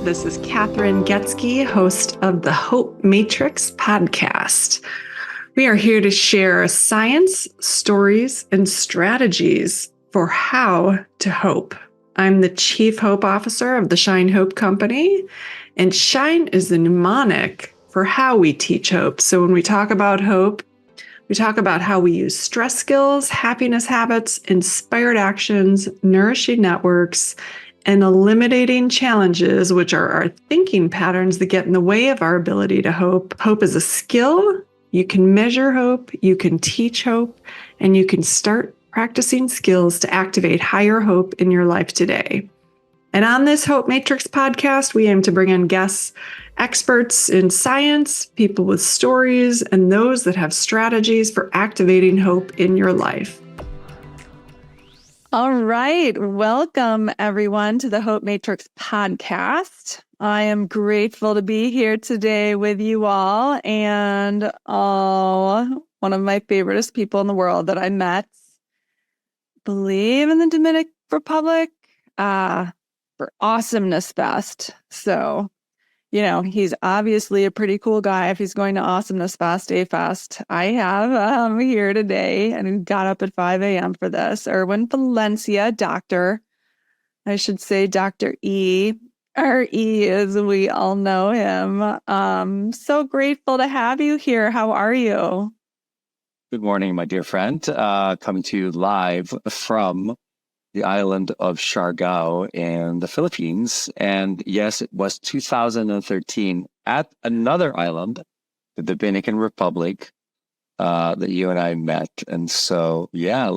This is Kathryn Goetzke, host of the Hope Matrix podcast. We are here to share science, stories, and strategies for how to hope. I'm the Chief Hope Officer of the Shine Hope Company, and Shine is the mnemonic for how we teach hope. So when we talk about hope, we talk about how we use stress skills, happiness habits, inspired actions, nourishing networks, and eliminating challenges, which are our thinking patterns that get in the way of our ability to hope. Hope is a skill. You can measure hope, you can teach hope, and you can start practicing skills to activate higher hope in your life today. And on this Hope Matrix podcast, we aim to bring in guests, experts in science, people with stories, and those that have strategies for activating hope in your life. All right. Welcome, everyone, to the Hope Matrix podcast. I am grateful to be here today with you all and one of my favoriteest people in the world that I met, believe in the Dominican Republic, for Awesomeness Fest. So, he's obviously a pretty cool guy if he's going to Awesomeness Fest, A-Fest. I have here today and got up at 5 a.m. for this. Erwin Valencia, Dr. E. Or E as we all know him. So grateful to have you here. How are you? Good morning, my dear friend. Coming to you live from the island of Siargao in the Philippines. And yes, it was 2013 at another island, the Dominican Republic, that you and I met. And so, yeah,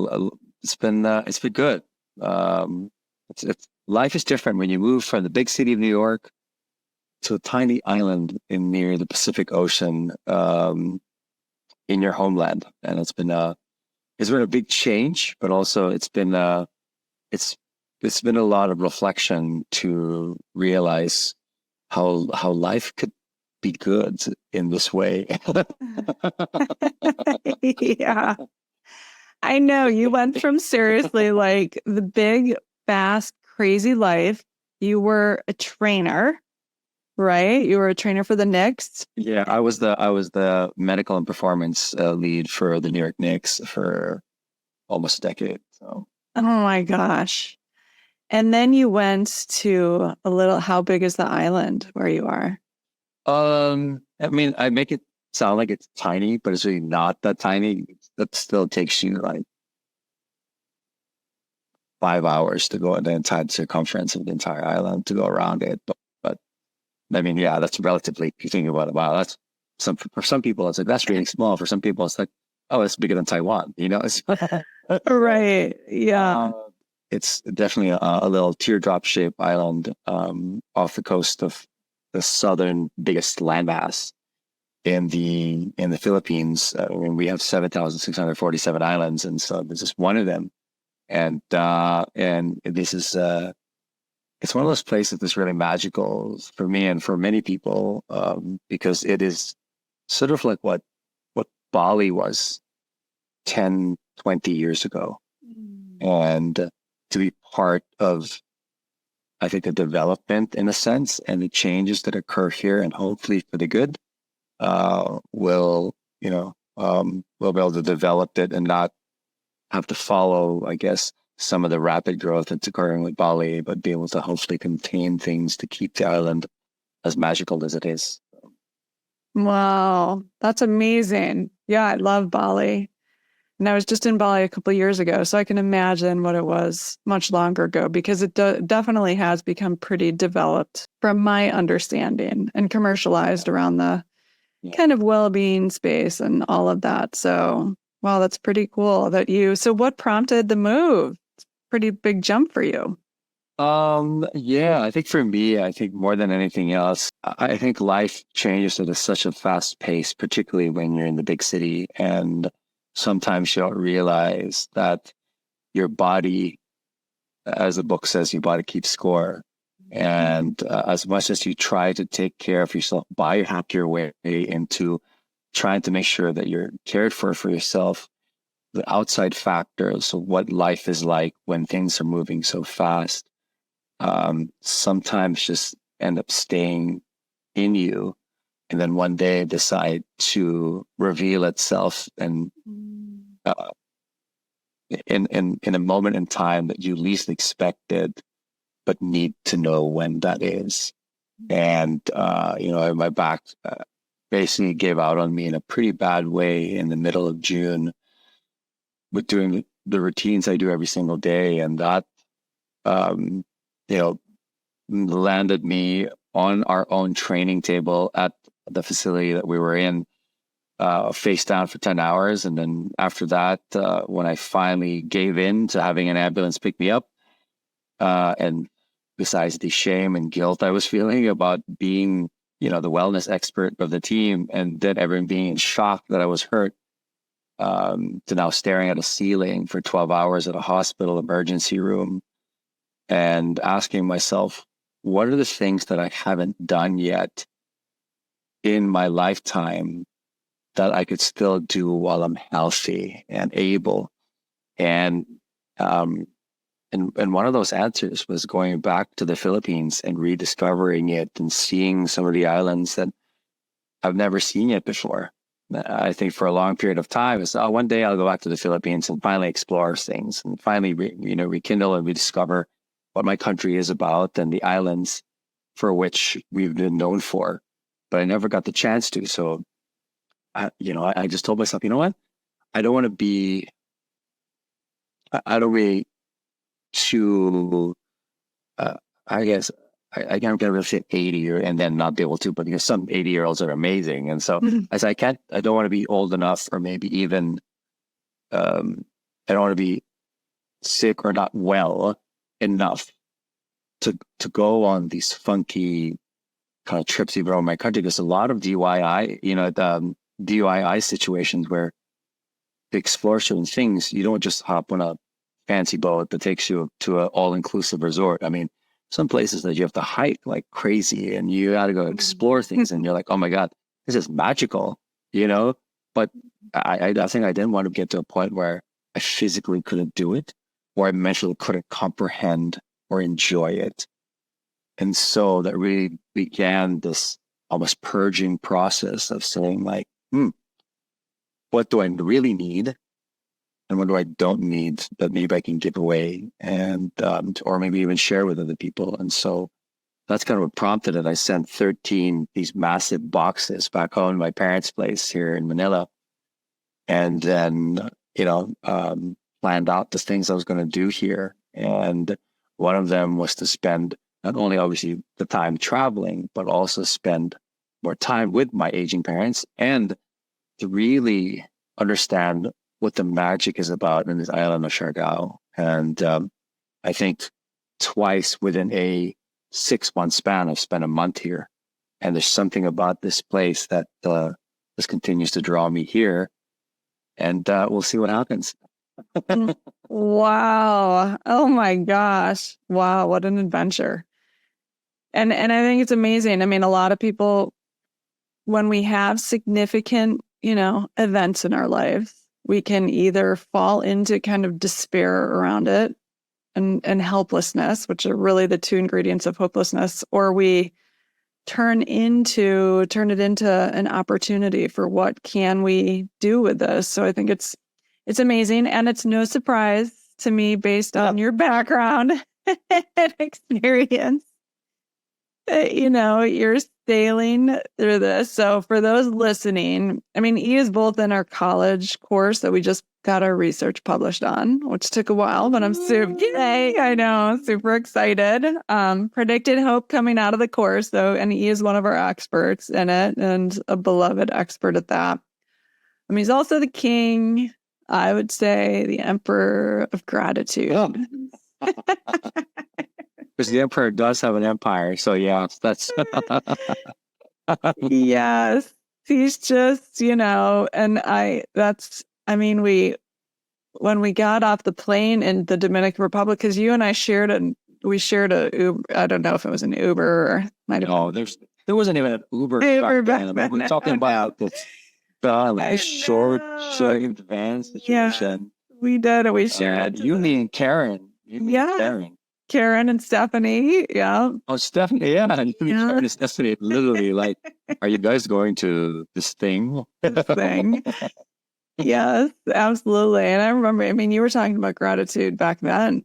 it's been good. Life is different when you move from the big city of New York to a tiny island near the Pacific Ocean, in your homeland. And it's been a big change, but also it's been a lot of reflection to realize how life could be good in this way. Yeah. I know you went from seriously like the big, fast, crazy life. You were a trainer, right? You were a trainer for the Knicks. Yeah, I was the medical and performance lead for the New York Knicks for almost a decade. So. Oh my gosh. And then you went to how big is the island where you are? I mean, I make it sound like it's tiny, but it's really not that tiny. That still takes you like 5 hours to go the entire circumference of the entire island to go around it. But I mean, yeah, that's relatively, if you think about it, wow, that's for some people, it's like, that's really small. For some people, it's like, oh, it's bigger than Taiwan, Right. Yeah. It's definitely a little teardrop-shaped island off the coast of the southern biggest landmass in the Philippines. I mean, we have 7,647 islands, and so this is one of them. And this is it's one of those places that's really magical for me and for many people, because it is sort of like what Bali was 10, 20 years ago. And to be part of, I think, the development in a sense and the changes that occur here, and hopefully for the good, we'll be able to develop it and not have to follow, I guess, some of the rapid growth that's occurring with Bali, but be able to hopefully contain things to keep the island as magical as it is. Wow, that's amazing. Yeah, I love Bali. And I was just in Bali a couple of years ago, so I can imagine what it was much longer ago, because it definitely has become pretty developed from my understanding and commercialized around the kind of well-being space and all of that. So, wow, that's pretty cool so what prompted the move? It's a pretty big jump for you. Yeah, I think for me, more than anything else, I think life changes at such a fast pace, particularly when you're in the big city. And sometimes you don't realize that your body, as the book says, your body keeps score. And as much as you try to take care of yourself, biohack your way into trying to make sure that you're cared for yourself, the outside factors of what life is like when things are moving so fast, sometimes just end up staying in you, and then one day decide to reveal itself, and in a moment in time that you least expected, but need to know when that is. And my back basically gave out on me in a pretty bad way in the middle of June with doing the routines I do every single day, and that landed me on our own training table at the facility that we were in, face down for 10 hours. And then after that, when I finally gave in to having an ambulance pick me up, and besides the shame and guilt I was feeling about being, the wellness expert of the team, and then everyone being in shock that I was hurt, to now staring at a ceiling for 12 hours at a hospital emergency room and asking myself, what are the things that I haven't done yet in my lifetime that I could still do while I'm healthy and able? And one of those answers was going back to the Philippines and rediscovering it and seeing some of the islands that I've never seen yet before. I think for a long period of time, it's one day I'll go back to the Philippines and finally explore things and finally rekindle and rediscover what my country is about and the islands for which we've been known for. But I never got the chance to. So, I just told myself, you know what? I don't want to be too, I guess, I can't get rid of 80 and then not be able to, but some 80-year-olds are amazing. And so as I don't want to be old enough, or maybe even, I don't want to be sick or not well enough to go on these funky kind of trips even around my country. There's a lot of DIY situations where to explore certain things, you don't just hop on a fancy boat that takes you to an all-inclusive resort. I mean, some places that you have to hike like crazy and you got to go explore things and you're like, oh my God, this is magical, But I think I didn't want to get to a point where I physically couldn't do it, or I mentally couldn't comprehend or enjoy it. And so that really began this almost purging process of saying like, what do I really need? And what do I don't need that maybe I can give away and, or maybe even share with other people. And so that's kind of what prompted it. I sent 13, these massive boxes back home to my parents' place here in Manila. And then, planned out the things I was going to do here. And one of them was to spend not only obviously the time traveling, but also spend more time with my aging parents and to really understand what the magic is about in this island of Siargao. And I think twice within a 6-month span, I've spent a month here. And there's something about this place that just continues to draw me here. And we'll see what happens. Wow. Oh my gosh. Wow. What an adventure. And I think it's amazing. I mean, a lot of people, when we have significant, events in our lives, we can either fall into kind of despair around it and helplessness, which are really the two ingredients of hopelessness, or we turn it into an opportunity for what can we do with this. So I think it's amazing. And it's no surprise to me based on your background and experience that, you're sailing through this. So for those listening, I mean, he is both in our college course that we just got our research published on, which took a while, but I'm super excited. Predicted hope coming out of the course, though, and he is one of our experts in it and a beloved expert at that. I mean, he's also the king, I would say, the emperor of gratitude. Oh. Because the emperor does have an empire. So yeah, that's... Yes, he's just, when we got off the plane in the Dominican Republic, because you and I shared a Uber, I don't know if it was an Uber or might have. No, there wasn't even an Uber back then. We're talking about this short van situation. Yeah, we did, and we shared. You, me, and Karen. Karen. Karen and Stephanie. Yeah. Oh, Stephanie, yeah. Yeah. Karen and Stephanie, literally, like, are you guys going to this thing? This thing. Yes, absolutely. And I remember, I mean, you were talking about gratitude back then,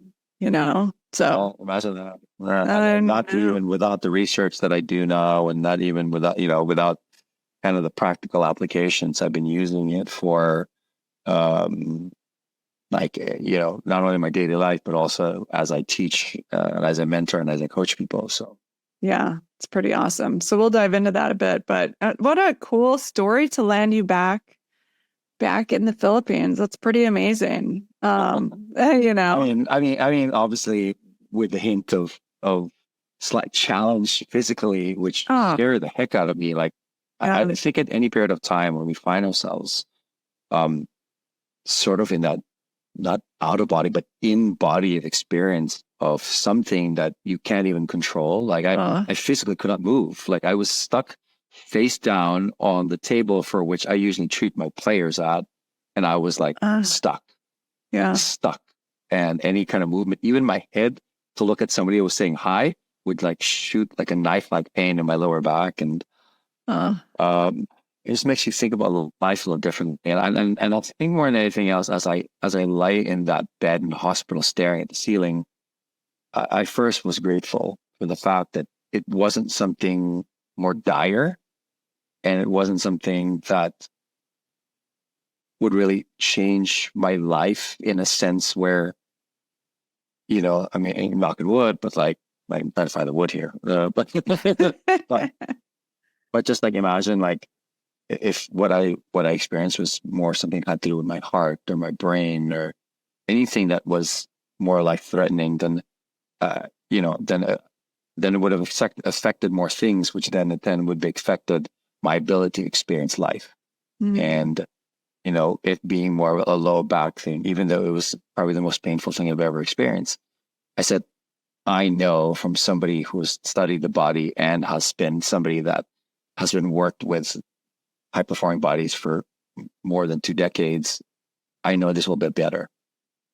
so. Oh, imagine that. Not even without the research that I do now, and not even without kind of the practical applications I've been using it for, not only my daily life, but also as I teach, and as I mentor and as I coach people. So. Yeah, it's pretty awesome. So we'll dive into that a bit, but what a cool story to land you back in the Philippines. That's pretty amazing. I mean, obviously with the hint of slight challenge physically, which scared the heck out of me. Like, I think at any period of time when we find ourselves, sort of in that, not out of body, but in body experience of something that you can't even control. Like I physically could not move. Like I was stuck face down on the table for which I usually treat my players at. And I was like stuck. Yeah. Stuck. And any kind of movement, even my head to look at somebody who was saying hi would like shoot like a knife-like pain in my lower back. And it just makes you think about life a little differently. And I think more than anything else, as I lay in that bed in the hospital staring at the ceiling, I first was grateful for the fact that it wasn't something more dire, and it wasn't something that would really change my life in a sense where, I mean, knock on wood, but like, I'm trying to find the wood here. But just like imagine like if what I experienced was more something had to do with my heart or my brain or anything that was more life threatening, then it would have affected more things, which then would be affected my ability to experience life. Mm-hmm. And, it being more of a low back thing, even though it was probably the most painful thing I've ever experienced. I said, I know from somebody who's studied the body and has been somebody that has been worked with high performing bodies for more than 2 decades. I know this will get better.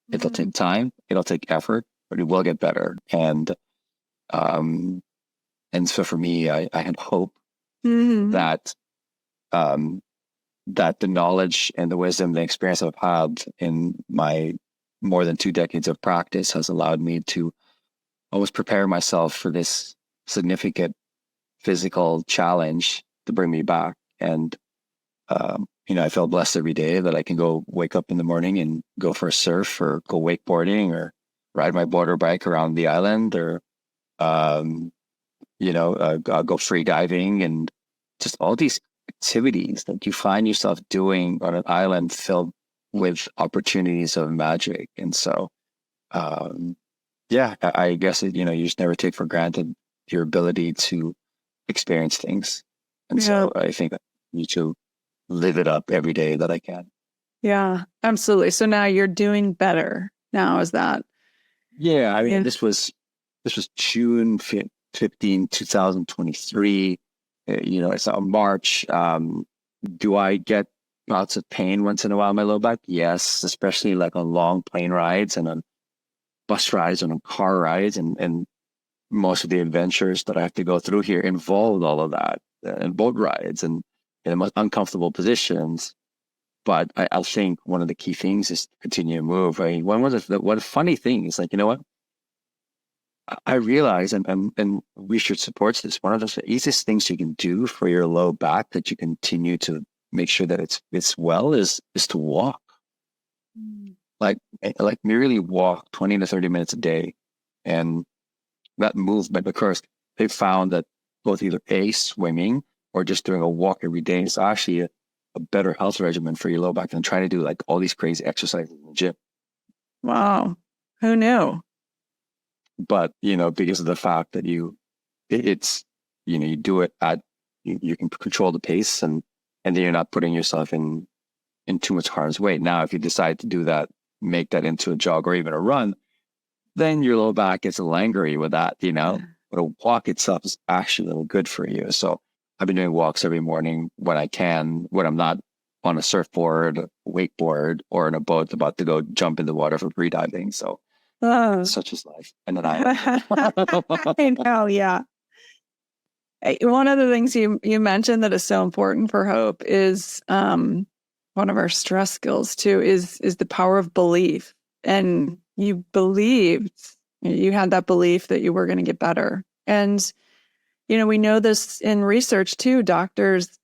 Mm-hmm. It'll take time. It'll take effort, but it will get better. And so for me, I had hope that the knowledge and the wisdom, the experience I've had in my more than 2 decades of practice has allowed me to always prepare myself for this significant physical challenge to bring me back. And, I feel blessed every day that I can go wake up in the morning and go for a surf or go wakeboarding or ride my border bike around the island or, go free diving and just all these activities that you find yourself doing on an island filled with opportunities of magic. And so, I guess, you just never take for granted your ability to experience things. And so I think that I need to live it up every day that I can. Yeah, absolutely. So now you're doing better now, is that? Yeah. I mean, this was June 15, 2023. It's March. Do I get lots of pain once in a while in my low back? Yes, especially like on long plane rides and on bus rides and on car rides. And most of the adventures that I have to go through here involved all of that, and boat rides and in the most uncomfortable positions. But I think one of the key things is to continue to move. I mean, what a funny thing is, like, you know what? I realize, and research supports this, one of the easiest things you can do for your low back that you continue to make sure that it's well is to walk. Like merely walk 20 to 30 minutes a day. And that movement, of course, they found that both either swimming or just doing a walk every day is actually a better health regimen for your low back than trying to do like all these crazy exercises in the gym. Wow. Who knew? But, because of the fact that you do it you can control the pace and then you're not putting yourself in too much harm's way. Now, if you decide to do that, make that into a jog or even a run, then your low back gets a little angry with that, but a walk itself is actually a little good for you. So I've been doing walks every morning when I can, when I'm not on a surfboard, wakeboard, or in a boat about to go jump in the water for free diving. So Such is life. And then I I know, yeah. One of the things you mentioned that is so important for hope is one of our stress skills too is the power of belief. And you believed, you had that belief that you were going to get better. And we know this in research too. Doctors'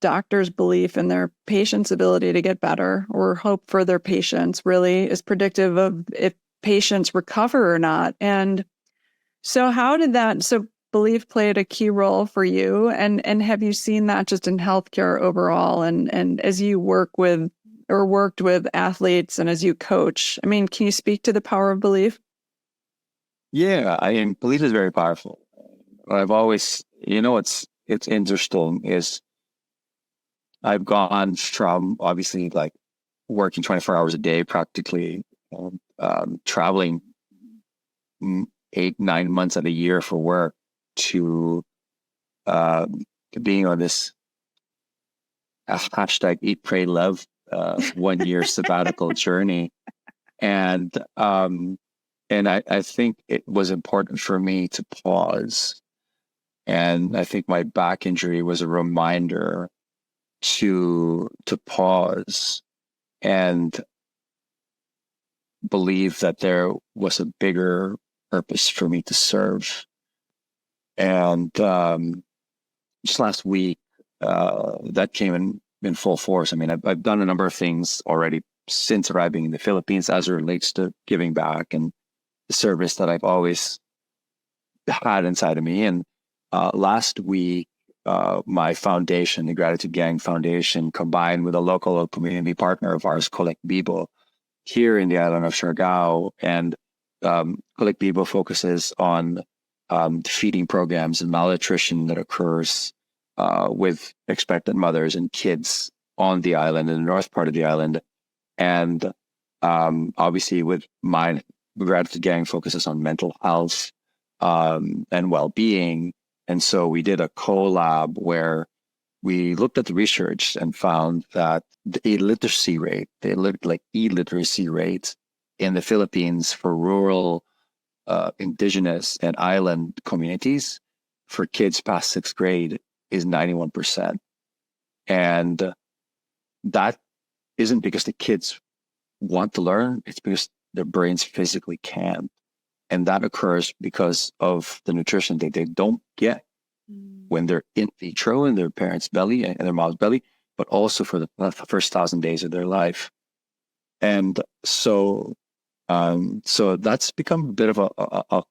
belief in their patients' ability to get better or hope for their patients really is predictive of if patients recover or not. And so belief played a key role for you, and have you seen that just in healthcare overall, and as you worked with athletes and as you coach? I mean, can you speak to the power of belief? Yeah, I mean, belief is very powerful. I've always, it's interesting is I've gone from obviously like working 24 hours a day, practically traveling 8-9 months of the year for work to being on this hashtag Eat, Pray, Love 1 year sabbatical journey. And I think it was important for me to pause. And I think my back injury was a reminder to pause and believe that there was a bigger purpose for me to serve. And just last week, that came in full force. I mean, I've done a number of things already since arriving in the Philippines as it relates to giving back and the service that I've always had inside of me. And last week, my foundation, the Gratitude Gang Foundation, combined with a local community partner of ours, Kolektibo, here in the island of Siargao. And Kolektibo focuses on feeding programs and malnutrition that occurs with expectant mothers and kids on the island, in the north part of the island. And obviously with my Gratitude Gang focuses on mental health and well-being. And so we did a collab where we looked at the research and found that the illiteracy rate in the Philippines for rural, indigenous and island communities for kids past 6th grade is 91%. And that isn't because the kids want to learn, it's because their brains physically can't. And that occurs because of the nutrition that they don't get when they're in vitro in their parents' belly and their mom's belly, but also for the first 1,000 days of their life. And so that's become a bit of a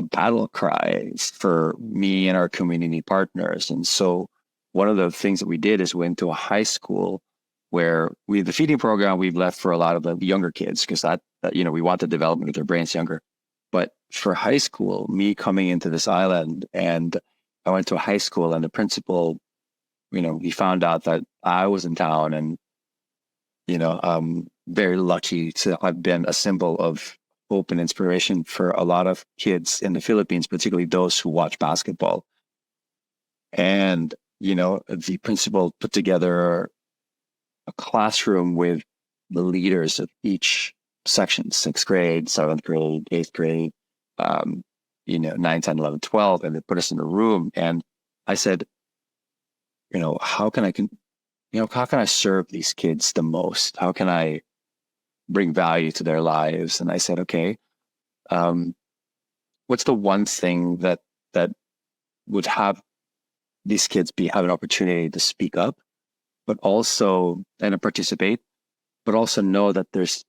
battle cry for me and our community partners. And so one of the things that we did is went to a high school where the feeding program we've left for a lot of the younger kids, because that we want the development of their brains younger. But for high school, me coming into this island, and I went to a high school, and the principal, he found out that I was in town, and I'm very lucky to have been a symbol of hope and inspiration for a lot of kids in the Philippines, particularly those who watch basketball. And the principal put together a classroom with the leaders of each section: 6th grade, 7th grade, 8th grade, 9, 10, 11, 12, and they put us in a room. And I said, how can I serve these kids the most? How can I bring value to their lives? And I said, okay, what's the one thing that would have these kids have an opportunity to speak up, but also and participate, but also know that there's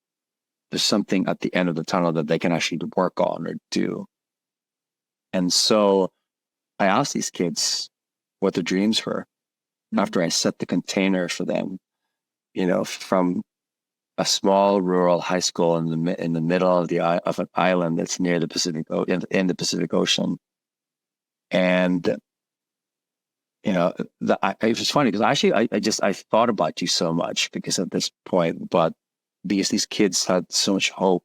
something at the end of the tunnel that they can actually work on or do. And so I asked these kids what their dreams were after I set the container for them, from a small rural high school in the middle of an island that's near the Pacific, in the Pacific Ocean. And it was funny because actually I thought about you so much because at this point, but because these kids had so much hope,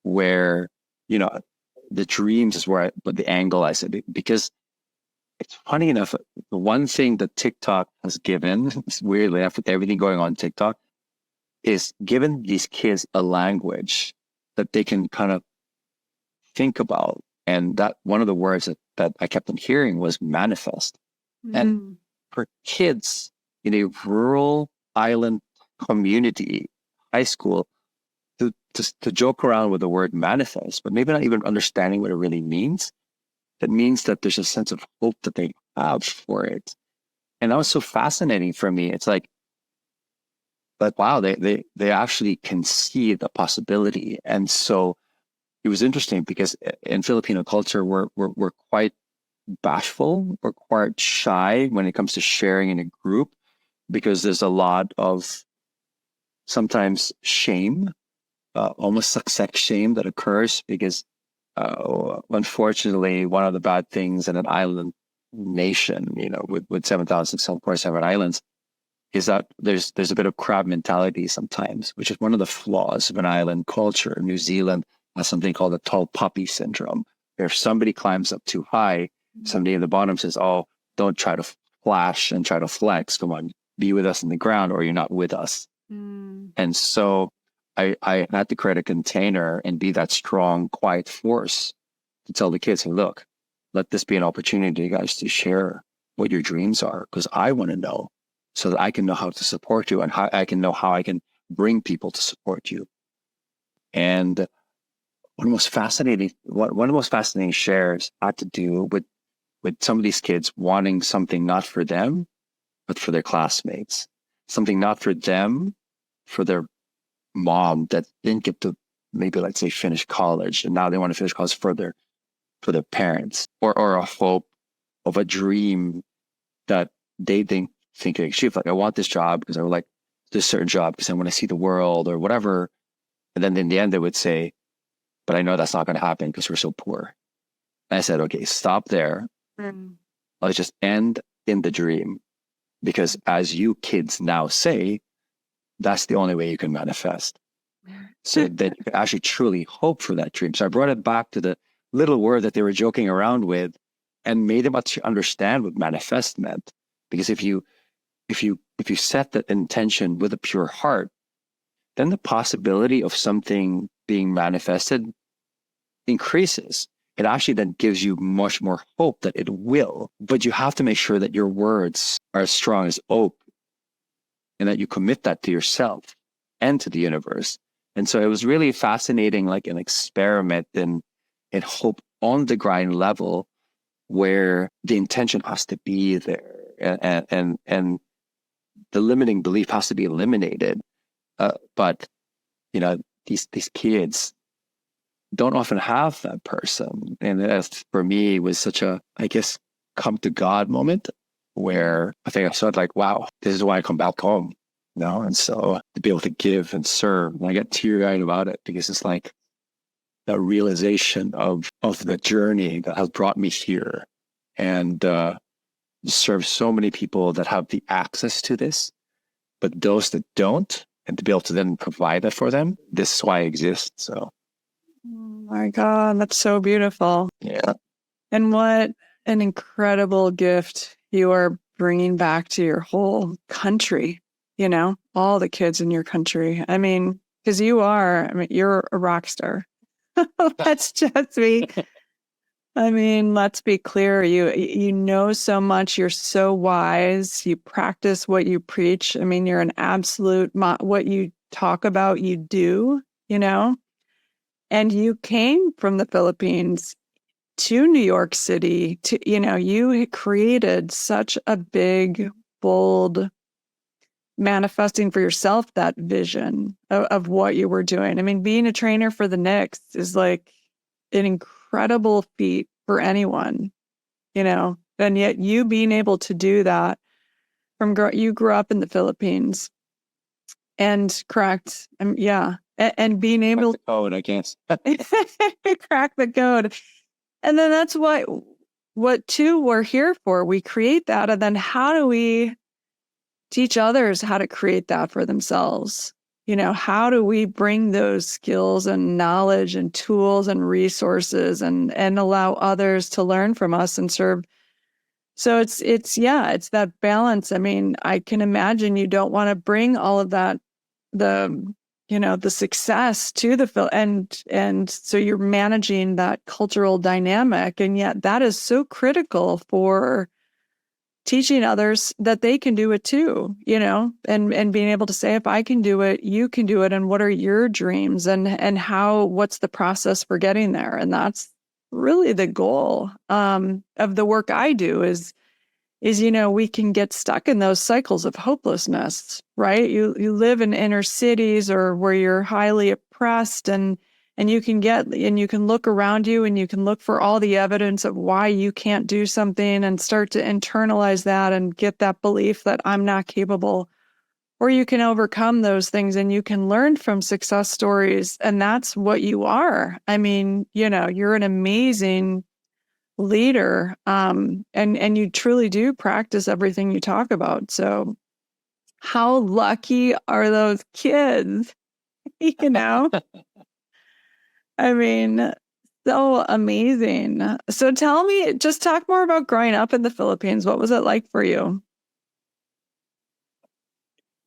where the dreams is but the angle I said, because it's funny enough, the one thing that TikTok has given, weirdly enough, with everything going on TikTok, is given these kids a language that they can kind of think about. And that one of the words that I kept on hearing was manifest. And for kids in a rural island community, high school, to joke around with the word manifest, but maybe not even understanding what it really means, that means that there's a sense of hope that they have for it. And that was so fascinating for me. It's like, but wow, they actually can see the possibility. And so it was interesting because in Filipino culture, we're quite bashful, we're quite shy when it comes to sharing in a group, because there's a lot of sometimes shame, almost success shame that occurs because unfortunately, one of the bad things in an island nation, with 7,647 islands, is that there's a bit of crab mentality sometimes, which is one of the flaws of an island culture. New Zealand has something called the tall poppy syndrome. If somebody climbs up too high, somebody at the bottom says, "Oh, don't try to flash and try to flex. Come on, be with us in the ground, or you're not with us." And so I had to create a container and be that strong, quiet force to tell the kids, "Hey, look, let this be an opportunity, you guys, to share what your dreams are, because I want to know, so that I can know how to support you and how I can know how I can bring people to support you." And one of the most fascinating shares had to do with some of these kids wanting something not for them, but for their classmates, something not for them, for their mom that didn't get to maybe, let's say, finish college, and now they want to finish college for their parents, or a hope of a dream that they think they achieve. Like, I want this job because I would like this certain job because I want to see the world or whatever. And then in the end, they would say, "But I know that's not going to happen because we're so poor." And I said, "Okay, stop there. Let's just end in the dream, because as you kids now say, that's the only way you can manifest." So that you can actually truly hope for that dream. So I brought it back to the little word that they were joking around with, and made them understand what manifest meant. Because if you set that intention with a pure heart, then the possibility of something being manifested increases. It actually then gives you much more hope that it will. But you have to make sure that your words are as strong as oak, and that you commit that to yourself and to the universe. And so it was really fascinating, like an experiment in hope on the grind level, where the intention has to be there, and the limiting belief has to be eliminated. But these kids don't often have that person, and that for me was such a, I guess, come to God moment, where I think I felt like, wow, this is why I come back home. And so to be able to give and serve, and I get teary-eyed about it, because it's like that realization of the journey that has brought me here, and serve so many people that have the access to this, but those that don't, and to be able to then provide that for them. This is why I exist. So, oh my God, that's so beautiful. Yeah. And what an incredible gift you are bringing back to your whole country, all the kids in your country. I mean, because you're a rock star. Let's be clear. You know so much. You're so wise. You practice what you preach. I mean, you're an absolute, what you talk about, you do, and you came from the Philippines to New York City you created such a big, bold, manifesting for yourself that vision of what you were doing. I mean, being a trainer for the Knicks is like an incredible feat for anyone, and yet you being able to do that you grew up in the Philippines, and correct. And being able to code, I guess. crack the code. And then that's what too we're here for. We create that, and then how do we teach others how to create that for themselves? How do we bring those skills and knowledge and tools and resources and allow others to learn from us and serve? So it's that balance. I mean, I can imagine you don't want to bring all of that, the the success to the film, and so you're managing that cultural dynamic, and yet that is so critical for teaching others that they can do it too, and being able to say, if I can do it, you can do it, and what are your dreams, and what's the process for getting there? And that's really the goal of the work I do is we can get stuck in those cycles of hopelessness, right? You live in inner cities or where you're highly oppressed, and you can look around you and you can look for all the evidence of why you can't do something and start to internalize that and get that belief that I'm not capable. Or you can overcome those things and you can learn from success stories, and that's what you are. I mean, you're an amazing leader, and you truly do practice everything you talk about. So how lucky are those kids? I mean, so amazing. So tell me, just talk more about growing up in the Philippines. What was it like for you?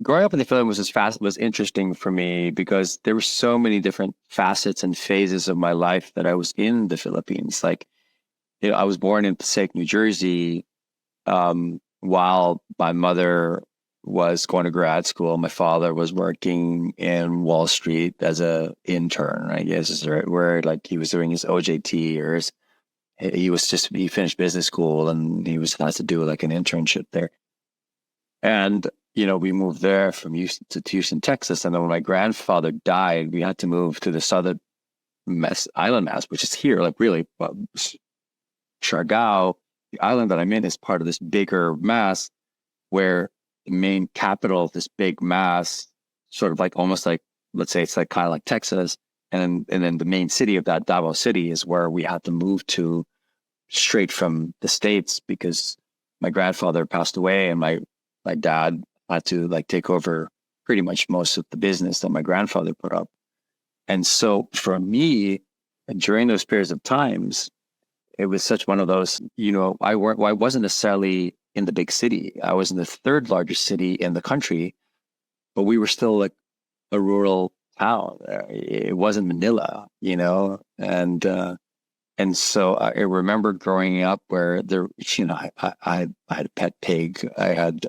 Growing up in the Philippines was interesting for me because there were so many different facets and phases of my life that I was in the Philippines. Like, I was born in Passaic, New Jersey, while my mother was going to grad school. My father was working in Wall Street as a intern, I guess is where like he was doing his OJT or he finished business school and has to do like an internship there. And, we moved there from Houston to Houston, Texas. And then when my grandfather died, we had to move to the southern island Mass, which is here, like really, Siargao, the island that I'm in, is part of this bigger mass where the main capital of this big mass, sort of like almost like, let's say it's like kind of like Texas. And then the main city of that, Davao City, is where we had to move to straight from the States because my grandfather passed away and my dad had to like take over pretty much most of the business that my grandfather put up. And so for me, during those periods of times, it was such one of those, I wasn't necessarily in the big city. I was in the third largest city in the country, but we were still like a rural town. It wasn't Manila, and so I remember growing up where there, I had a pet pig. I had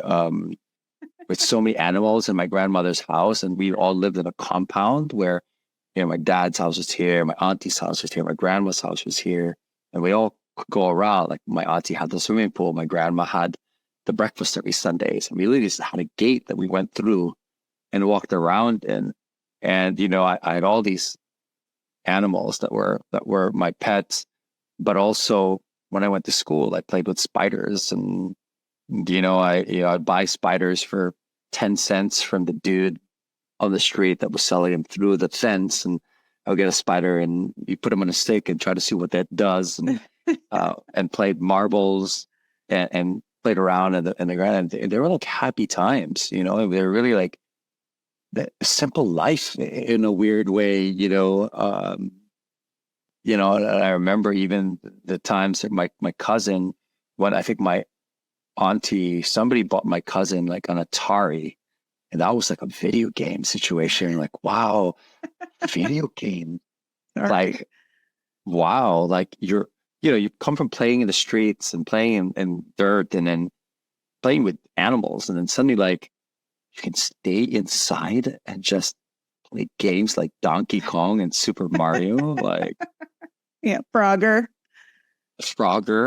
with so many animals in my grandmother's house, and we all lived in a compound where, my dad's house was here, my auntie's house was here, my grandma's house was here. And we all could go around. Like my auntie had the swimming pool. My grandma had the breakfast every Sundays. And we literally just had a gate that we went through and walked around in. And, I had all these animals that were my pets. But also when I went to school, I played with spiders. And, I'd buy spiders for 10 cents from the dude on the street that was selling them through the fence. And I'll get a spider and you put them on a stick and try to see what that does, and played marbles and played around in the ground. And they were like happy times, they were really like the simple life in a weird way, and I remember even the times that my cousin, when I think my auntie, somebody bought my cousin like an Atari. And that was like a video game situation. Like, wow, video game. Like, wow, like you come from playing in the streets and playing in dirt and then playing with animals. And then suddenly like you can stay inside and just play games like Donkey Kong and Super Mario. Like, yeah, Frogger.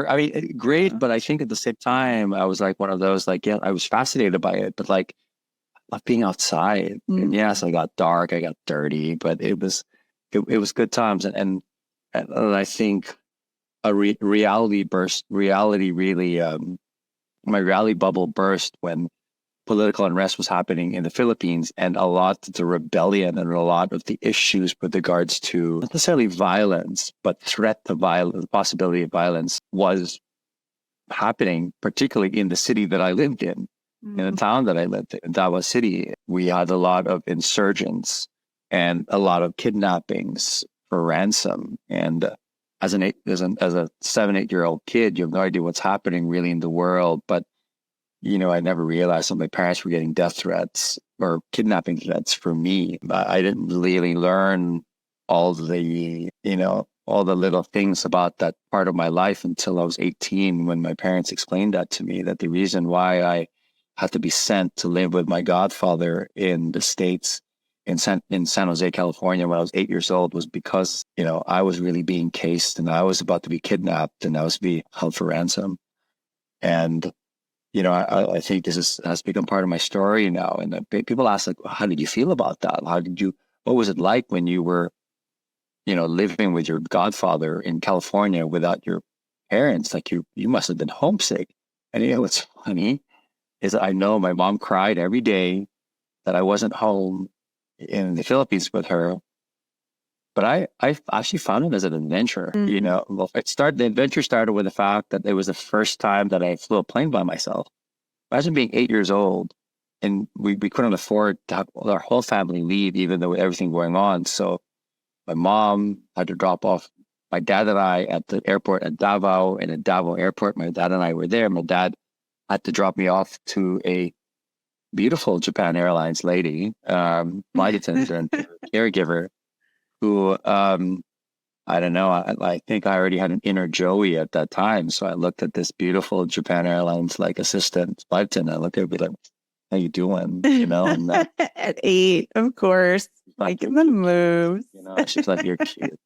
I mean, great. But I think at the same time, I was like one of those, like, yeah, I was fascinated by it, but like, love being outside. And yes, I got dark, I got dirty, but it was good times. And I think a reality really, my reality bubble burst when political unrest was happening in the Philippines, and a lot of the rebellion and a lot of the issues with regards to not necessarily violence, but threat to violence, the possibility of violence was happening, particularly in the city that I lived in the town that I lived in, Davao City. We had a lot of insurgents and a lot of kidnappings for ransom. And as a 7-8-year-old kid, you have no idea what's happening really in the world. But, I never realized that my parents were getting death threats or kidnapping threats for me. I didn't really learn all the, all the little things about that part of my life until I was 18, when my parents explained that to me, that the reason why I had to be sent to live with my godfather in the States, in San Jose, California, when I was 8 years old, was because, I was really being cased, and I was about to be kidnapped, and I was being held for ransom. And I think this has become part of my story now. And people ask, like, how did you feel about that? What was it like when you were, living with your godfather in California without your parents? Like, you must have been homesick. And what's funny is that I know my mom cried every day that I wasn't home in the Philippines with her. But I actually found it as an adventure. Mm-hmm. Well, the adventure started with the fact that it was the first time that I flew a plane by myself. Imagine being 8 years old, and we couldn't afford to have our whole family leave, even though everything going on. So my mom had to drop off my dad and I at the airport at Davao. And at Davao Airport, my dad and I were there. My dad had to drop me off to a beautiful Japan Airlines lady, flight attendant, caregiver, who, I don't know, I think I already had an inner Joey at that time. So I looked at this beautiful Japan Airlines assistant flight attendant. I looked at her and be like, how you doing? And at 8, of course, making the moves. She's like, you're cute.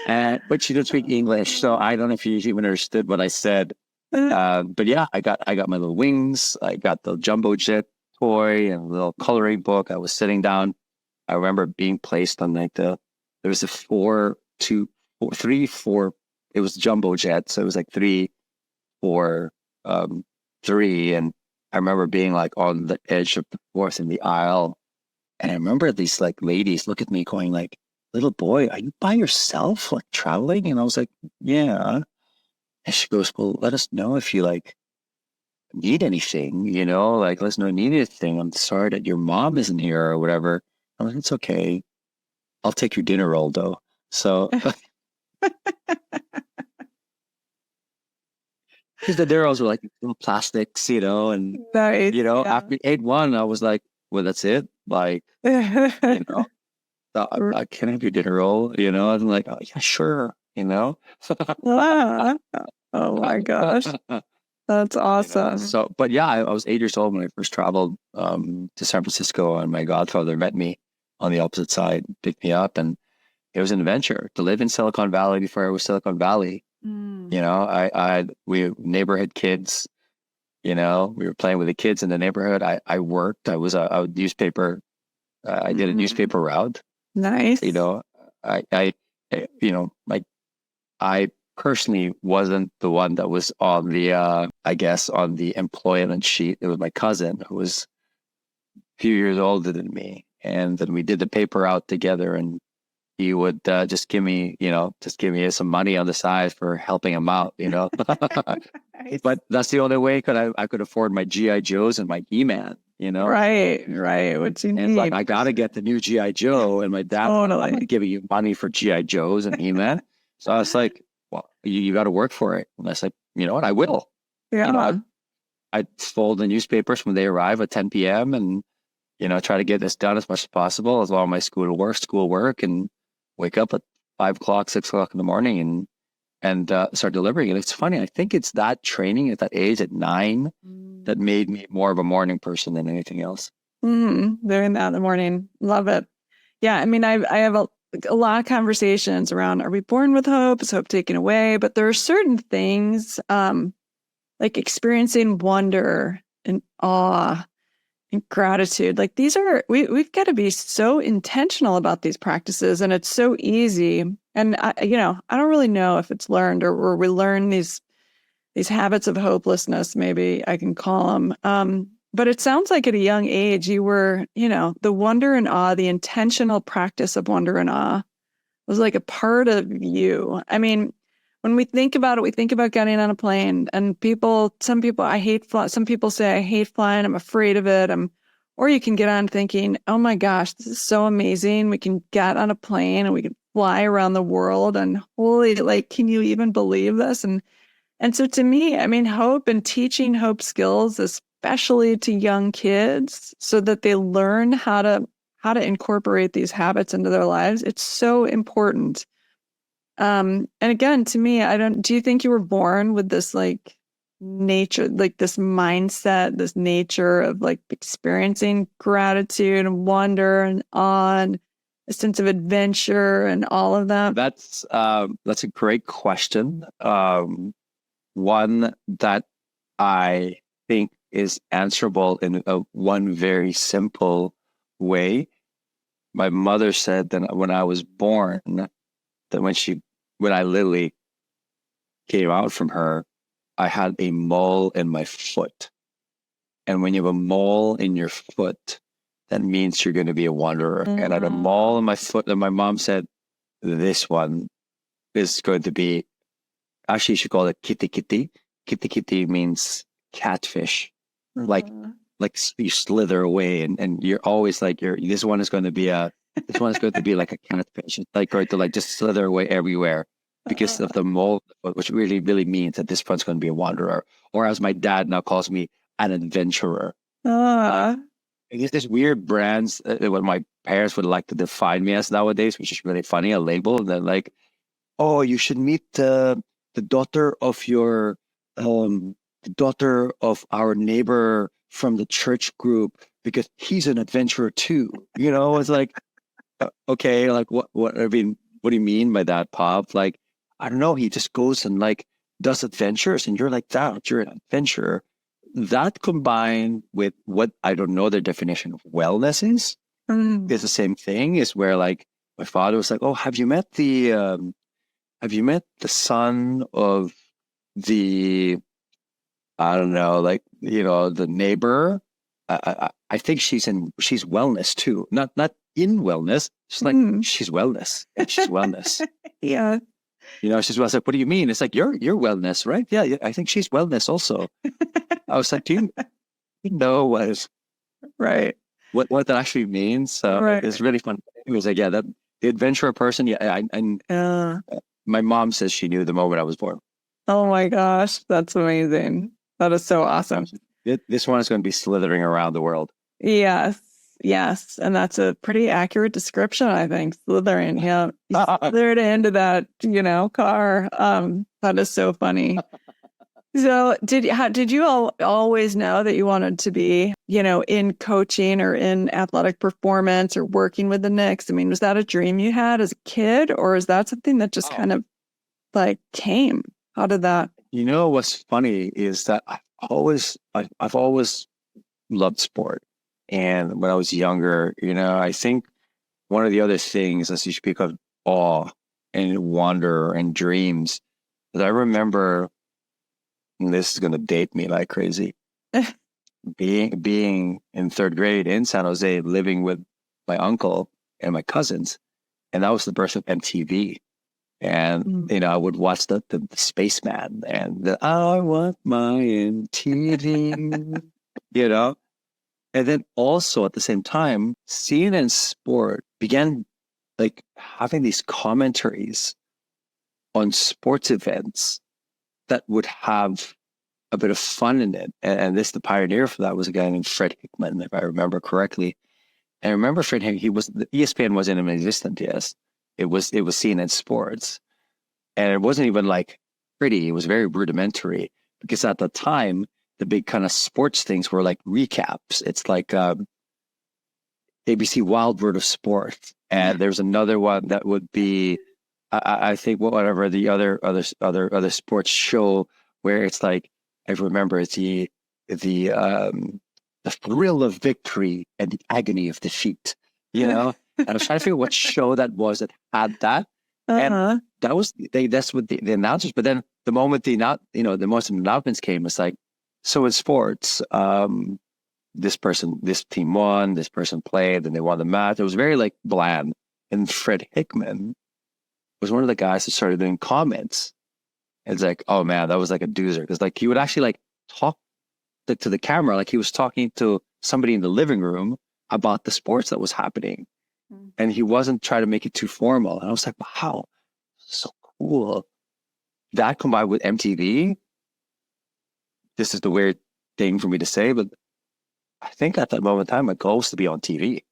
But she didn't speak English, so I don't know if you even understood what I said. But yeah, I got my little wings. I got the jumbo jet toy and a little coloring book. I was sitting down. I remember being placed on there was a 4. It was jumbo jet, so it was like 3, 4, 3, and I remember being on the edge of the 4th in the aisle, and I remember these ladies look at me going like, "Little boy, are you by yourself traveling?" And I was like, "Yeah." And she goes, "Well, let us know if you need anything, let us know if you need anything. I'm sorry that your mom isn't here or whatever." I'm like, "It's okay. I'll take your dinner roll though." So because the dinner rolls were little plastics, and Nice, yeah. after we ate one, I was like, "Well, that's it." I can't have your dinner roll, and I'm like, "Oh yeah, sure," Wow. Oh my gosh. That's awesome. But yeah, I was 8 years old when I first traveled to San Francisco, and my godfather met me on the opposite side, picked me up, and it was an adventure to live in Silicon Valley before I was Silicon Valley. We neighborhood kids, we were playing with the kids in the neighborhood. I worked. I was a newspaper. I did a newspaper route. Nice. I personally wasn't the one that was on the, on the employment sheet. It was my cousin, who was a few years older than me. And then we did the paper out together, and he would just give me some money on the side for helping him out, Nice. But that's the only way I could afford my G.I. Joes and my He-Man, Right. What you And need. I got to get the new G.I. Joe, and my dad, Totally. I'm not giving you money for G.I. Joes and He-Man. So I was like, well, you got to work for it. And I was like, you know what, I will. Yeah. I'd fold the newspapers when they arrive at 10 p.m. and, try to get this done as much as possible, as well as my schoolwork, and wake up at 5 o'clock, 6 o'clock in the morning and start delivering. And it's funny, I think it's that training at that age, at 9, that made me more of a morning person than anything else. Doing that in the morning. Love it. Yeah. I mean, I have a lot of conversations around, are we born with hope? Is hope taken away? But there are certain things, like experiencing wonder and awe and gratitude. These are, we've got to be so intentional about these practices, and it's so easy. And I don't really know if it's learned or we learn these habits of hopelessness, maybe I can call them. But it sounds like at a young age, you were, the wonder and awe, the intentional practice of wonder and awe was like a part of you. I mean, when we think about it, we think about getting on a plane, and some people say, I hate flying. I'm afraid of it. Or you can get on thinking, oh my gosh, this is so amazing. We can get on a plane and we can fly around the world, and holy, can you even believe this? And so to me, I mean, hope and teaching hope skills is especially to young kids, so that they learn how to incorporate these habits into their lives. It's so important. And again, to me, do you think you were born with this like nature, like this mindset, this nature of like experiencing gratitude and wonder and awe and a sense of adventure and all of that? That's a great question. One that I think is answerable in one very simple way. My mother said that when I was born, that when I literally came out from her, I had a mole in my foot. And when you have a mole in your foot, that means you're going to be a wanderer. Mm-hmm. And I had a mole in my foot, and my mom said, this one is going to be, actually, she called it kitty kitty. Kitty kitty means catfish. Mm-hmm. Like you slither away, and you're always like, this one is going to be like a catfish. It's like going to like just slither away everywhere because of the mole, which really, really means that this one's going to be a wanderer. Or as my dad now calls me, an adventurer. I guess there's weird brands what my parents would like to define me as nowadays, which is really funny, a label. And then like, oh, you should meet the daughter of your the daughter of our neighbor from the church group because he's an adventurer too. You know, it's like, okay, like what I mean, what do you mean by that, Pop? Like, I don't know, he just goes and like does adventures, and you're like that, you're an adventurer. That combined with what I don't know their definition of wellness is the same thing. Is where like my father was like, oh, have you met the son of the, I don't know, like, you know, the neighbor? I think she's wellness too. Not in wellness. She's like, she's wellness. She's wellness. Yeah. You know, she's like, what do you mean? It's like, you're wellness, right? Yeah, I think she's wellness also. I was like, do you know what that actually means? So it's really fun. It was like, yeah, that the adventurer person. Yeah, my mom says she knew the moment I was born. Oh my gosh, that's amazing. That is so awesome. This one is going to be slithering around the world. Yes. And that's a pretty accurate description, I think. Slithering. Yeah. Slithered into that, car. That is so funny. So did you always know that you wanted to be, in coaching or in athletic performance or working with the Knicks? I mean, was that a dream you had as a kid, or is that something that just kind of like came? How did that? What's funny is that I've always loved sport. And when I was younger, I think one of the other things, as you speak of awe and wonder and dreams, that I remember, and this is going to date me like crazy, being in third grade in San Jose, living with my uncle and my cousins. And that was the birth of MTV. And, I would watch the Spaceman and I want my MTV, And then also at the same time, CNN Sport began like having these commentaries on sports events that would have a bit of fun in it. And the pioneer for that was a guy named Fred Hickman, if I remember correctly. And I remember Fred Hickman, the ESPN wasn't even existent, yes. It was CNN Sports. And it wasn't even like pretty. It was very rudimentary because at the time, the big kind of sports things were like recaps. It's like ABC Wild World of Sport. And there's another one that would be, I think, whatever the other sports show where it's like, I remember it's the thrill of victory and the agony of defeat, And I was trying to figure out what show that was that had that. And that was that's what the announcers. But then the moment the announcements came, it's like, so in sports, this team won, this person played, and they won the match. It was very like bland. And Fred Hickman was one of the guys that started doing comments. It's like, oh man, that was like a doozer because like he would actually like talk to the camera like he was talking to somebody in the living room about the sports that was happening. And he wasn't trying to make it too formal. And I was like, wow, so cool. That combined with MTV, this is the weird thing for me to say, but I think at that moment in time, my goal was to be on TV.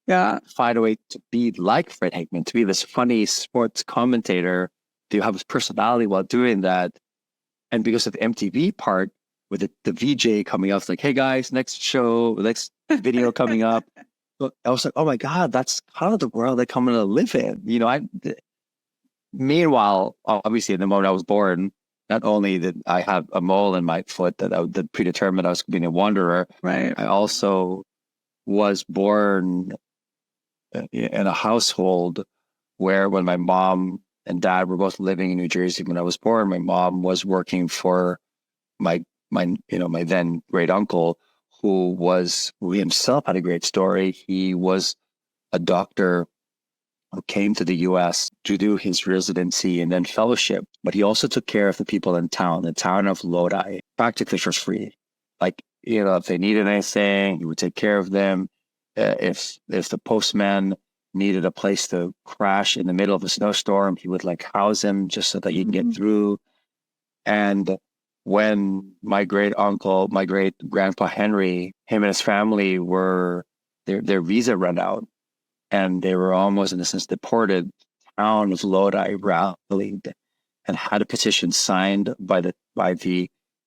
Yeah. Find a way to be like Fred Hickman, to be this funny sports commentator, to have his personality while doing that. And because of the MTV part, with the VJ coming up, it's like, hey guys, next show, next video coming up. So I was like, oh my God, that's kind of the world I'm going to live in. Meanwhile, obviously, in the moment I was born, not only did I have a mole in my foot that predetermined I was being a wanderer, Right. I also was born in a household where when my mom and dad were both living in New Jersey when I was born, my mom was working for my then great uncle, who himself had a great story. He was a doctor who came to the US to do his residency and then fellowship, but he also took care of the people in the town of Lodi, practically for free. Like, if they needed anything, he would take care of them. If the postman needed a place to crash in the middle of a snowstorm, he would house him just so that he can get through. And when my great grandpa Henry, him and his family their visa ran out and they were almost in a sense deported, town of Lodi rallied and had a petition signed by the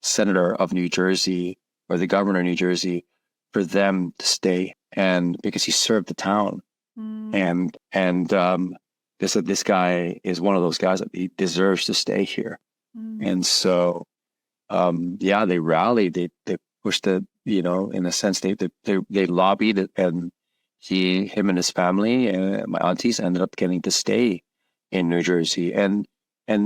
senator of New Jersey or the governor of New Jersey for them to stay, and because he served the town. And they said this guy is one of those guys that he deserves to stay here. And so they rallied, they pushed in a sense they lobbied, and him and his family, my aunties ended up getting to stay in New Jersey. And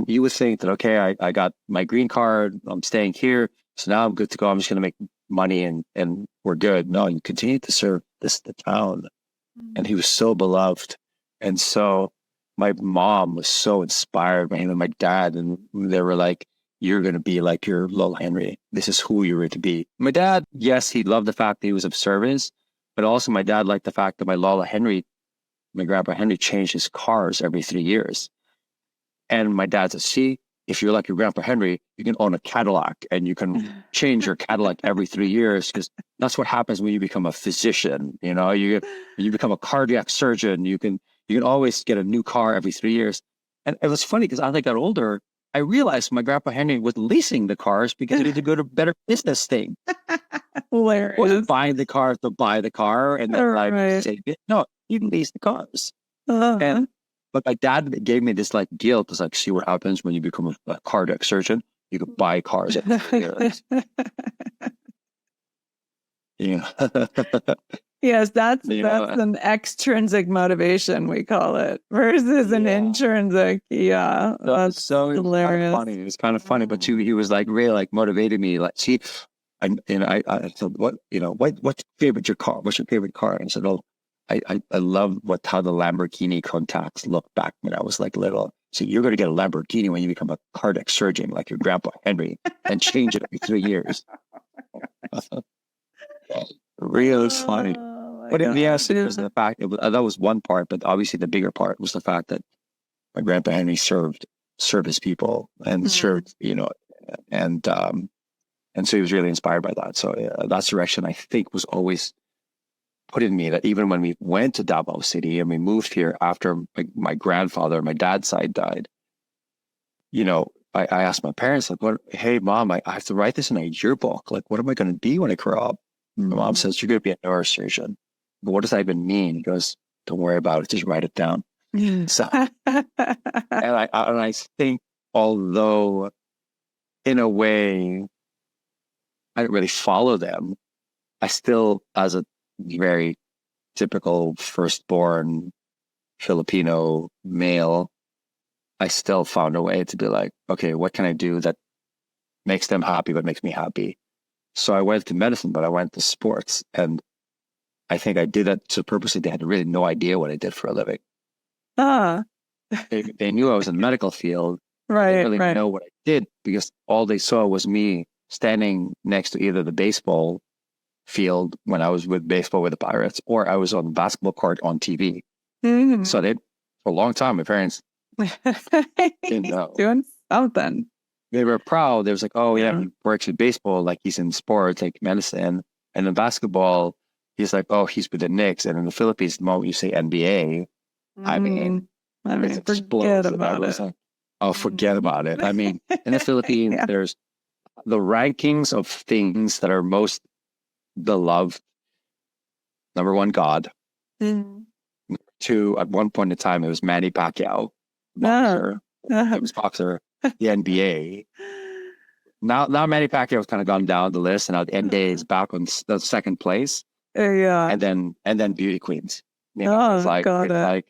you would think that, okay, I got my green card, I'm staying here, so now I'm good to go. I'm just going to make money and we're good. No, you continue to serve the town. And he was so beloved. And so my mom was so inspired by him and my dad. And they were like, you're going to be like your Lowell Henry. This is who you were to be. My dad, yes, he loved the fact that he was of service, but also my dad liked the fact that my grandpa Henry changed his cars every 3 years. And my dad said, see, if you're like your grandpa Henry, you can own a Cadillac and you can change your Cadillac every 3 years, because that's what happens when you become a physician. You become a cardiac surgeon. You can always get a new car every 3 years. And it was funny because as I got older, I realized my grandpa Henry was leasing the cars because it was a good, better business thing. Hilarious. Wasn't buying the car to buy the car and then save it. No, you can lease the cars. But my dad gave me this guilt. It's like, see what happens when you become a cardiac surgeon. You can buy cars every 3 years. Yes, that's an extrinsic motivation, we call it, versus an intrinsic. Yeah, that's so hilarious. Funny. It was kind of funny, but he was really motivated me. See, I said, what's your favorite car? What's your favorite car? And I said, I love how the Lamborghini contacts look back when I was little. So you're going to get a Lamborghini when you become a cardiac surgeon, like your grandpa Henry, and change it every 3 years. Real funny. But yes, it was the fact that was one part, but obviously the bigger part was the fact that my grandpa Henry served his people and served, and so he was really inspired by that. So that direction I think was always put in me, that even when we went to Davao City and we moved here after my grandfather, my dad's side died, I asked my parents, hey mom, I have to write this in a yearbook. What am I going to be when I grow up? My mom says, you're going to be a neurosurgeon. But what does that even mean? He goes, don't worry about it. Just write it down. So, and I think, although in a way I didn't really follow them, I still, as a very typical firstborn Filipino male, I still found a way to be like, okay, what can I do that makes them happy, what makes me happy? So I went to medicine, but I went to sports. And I think I did that so purposely. They had really no idea what I did for a living. They knew I was in the medical field. Right. They didn't really know what I did, because all they saw was me standing next to either the baseball field when I was with baseball with the Pirates, or I was on the basketball court on TV. So for a long time, my parents didn't know. Doing something. they were proud. They was like, oh yeah, he works with baseball, like he's in sports, like medicine. And in basketball, he's like, oh, he's with the Knicks. And in the Philippines, the moment you say NBA, I mean, it's forget explosive. about I was it. like, oh, forget about it. I mean, in the Philippines, Yeah. there's the rankings of things that are most beloved. Number one, God. Mm. Two, at one point in time, it was Manny Pacquiao, boxer. It was boxer. The NBA. Now Manny Pacquiao has kind of gone down the list, and now the NBA is back on the second place. Yeah. And then beauty queens. You know, it's like, I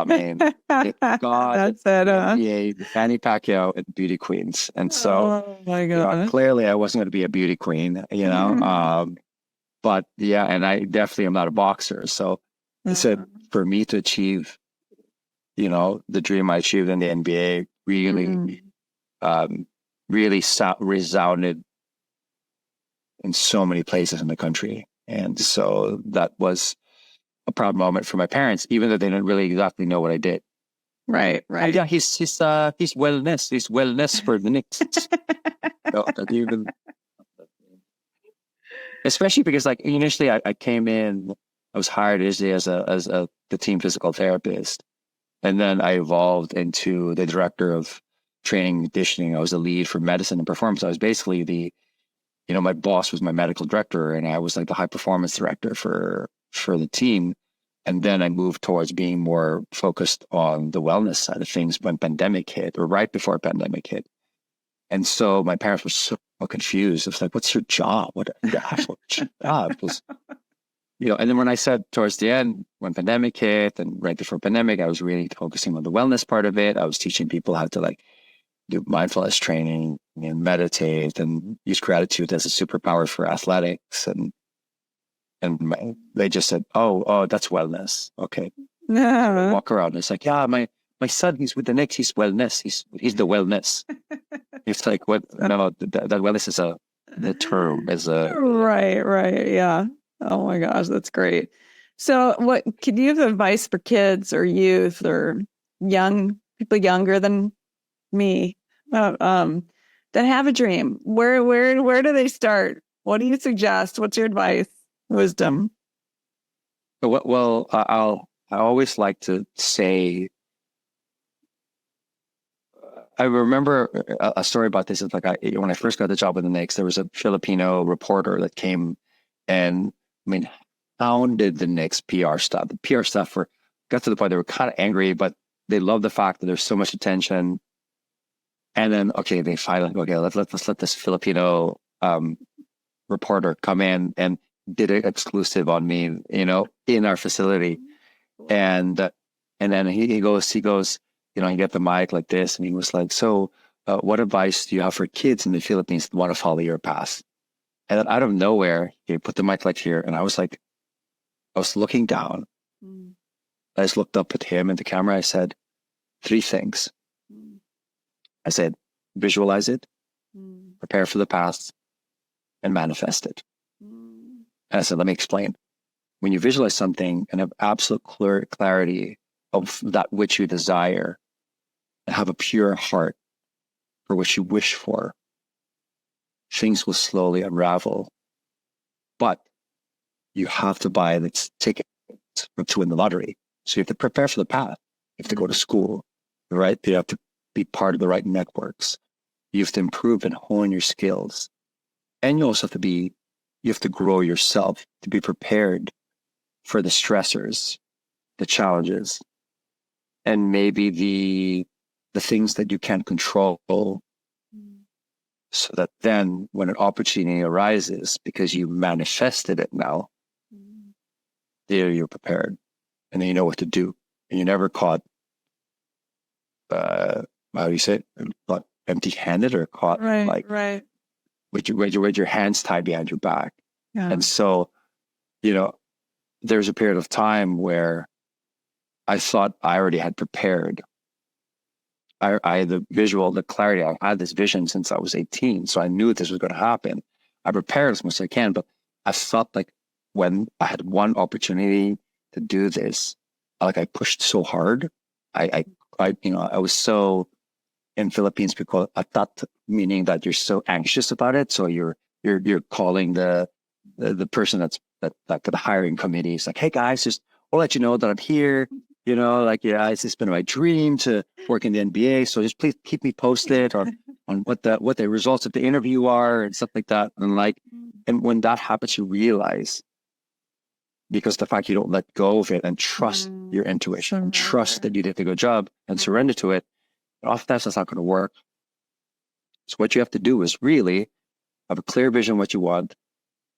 mean, God, that's it. NBA, Manny Pacquiao, and beauty queens. And so, Oh my God. clearly, I wasn't going to be a beauty queen. You know, but yeah, and I definitely am not a boxer. So, for me to achieve, the dream I achieved in the NBA really, really resounded in so many places in the country. And so that was a proud moment for my parents, even though they didn't really exactly know what I did. Right. And yeah, he's wellness. He's wellness for the Knicks. Especially because like initially I came in, I was hired initially as the team physical therapist. And then I evolved into the director of training and conditioning. I was the lead for medicine and performance. I was basically my boss was my medical director, and I was like the high performance director for the team. And then I moved towards being more focused on the wellness side of things when pandemic hit, or right before pandemic hit. And so my parents were so confused. It was like, what's your job? What's your job? It was, and then when I said towards the end, when pandemic hit and right before pandemic, I was really focusing on the wellness part of it. I was teaching people how to like do mindfulness training and meditate and use gratitude as a superpower for athletics. And they just said, oh, that's wellness. Okay. No. Walk around. It's like, yeah, my son, he's with the Knicks. He's wellness. He's the wellness. It's like, what? No, that wellness is the term is a. Right. Yeah. Oh my gosh, that's great. So what can you have advice for kids or youth or young people younger than me that have a dream? Where do they start? What do you suggest? What's your advice? Wisdom. Well, I always like to say, I remember a story about this. It's like when I first got the job with the Knicks, there was a Filipino reporter that came and, hounded the Knicks PR staff. The PR staff got to the point they were kind of angry, but they loved the fact that there's so much attention. And then, okay, they finally, let's let this Filipino reporter come in and did an exclusive on me, in our facility. And then he goes, he get the mic like this, and he was like, so what advice do you have for kids in the Philippines that want to follow your path? And then out of nowhere, he put the mic like here, and I was looking down. I just looked up at him and the camera. I said, 3 things. I said, visualize it, prepare for the past, and manifest it. And I said, let me explain. When you visualize something and have absolute clarity of that which you desire, and have a pure heart for what you wish for, things will slowly unravel. But you have to buy the ticket to win the lottery. So you have to prepare for the path. You have to go to school, right? You have to be part of the right networks. You have to improve and hone your skills. And you also have to grow yourself to be prepared for the stressors, the challenges, and maybe the things that you can't control, so that then when an opportunity arises, because you manifested it now, there you're prepared, and then you know what to do, and you're never caught, how do you say it? Caught empty-handed, or caught right. with your hands tied behind your back. Yeah. And so, there's a period of time where I thought I already had prepared. I had the clarity. I had this vision since I was 18. So I knew this was going to happen. I prepared as much as I can, but I felt like when I had one opportunity to do this, I pushed so hard. I was so in Philippines, we call it atat, meaning that you're so anxious about it. So you're calling the person that the hiring committee is like, hey guys, just I'll let you know that I'm here. Yeah, it's just been my dream to work in the NBA. So just please keep me posted on what the results of the interview are and stuff like that. And when that happens, you realize, because the fact you don't let go of it and trust your intuition, and trust that you did a good job and surrender to it, oftentimes that's not going to work. So what you have to do is really have a clear vision of what you want,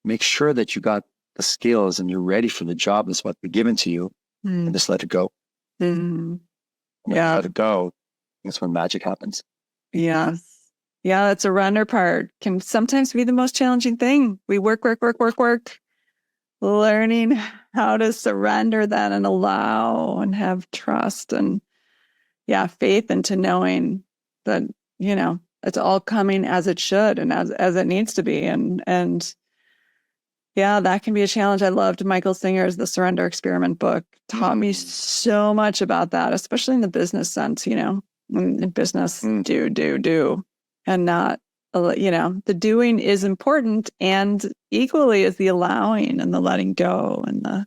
make sure that you got the skills and you're ready for the job that's what be given to you, and just let it go. When you let it go, that's when magic happens. Yes. Yeah, that surrender part can sometimes be the most challenging thing. We work. Learning how to surrender that and allow and have trust and faith into knowing that, it's all coming as it should and as it needs to be. And that can be a challenge. I loved Michael Singer's The Surrender Experiment book. Taught me so much about that, especially in the business sense, in business, do, and not, the doing is important, and equally is the allowing and the letting go and the,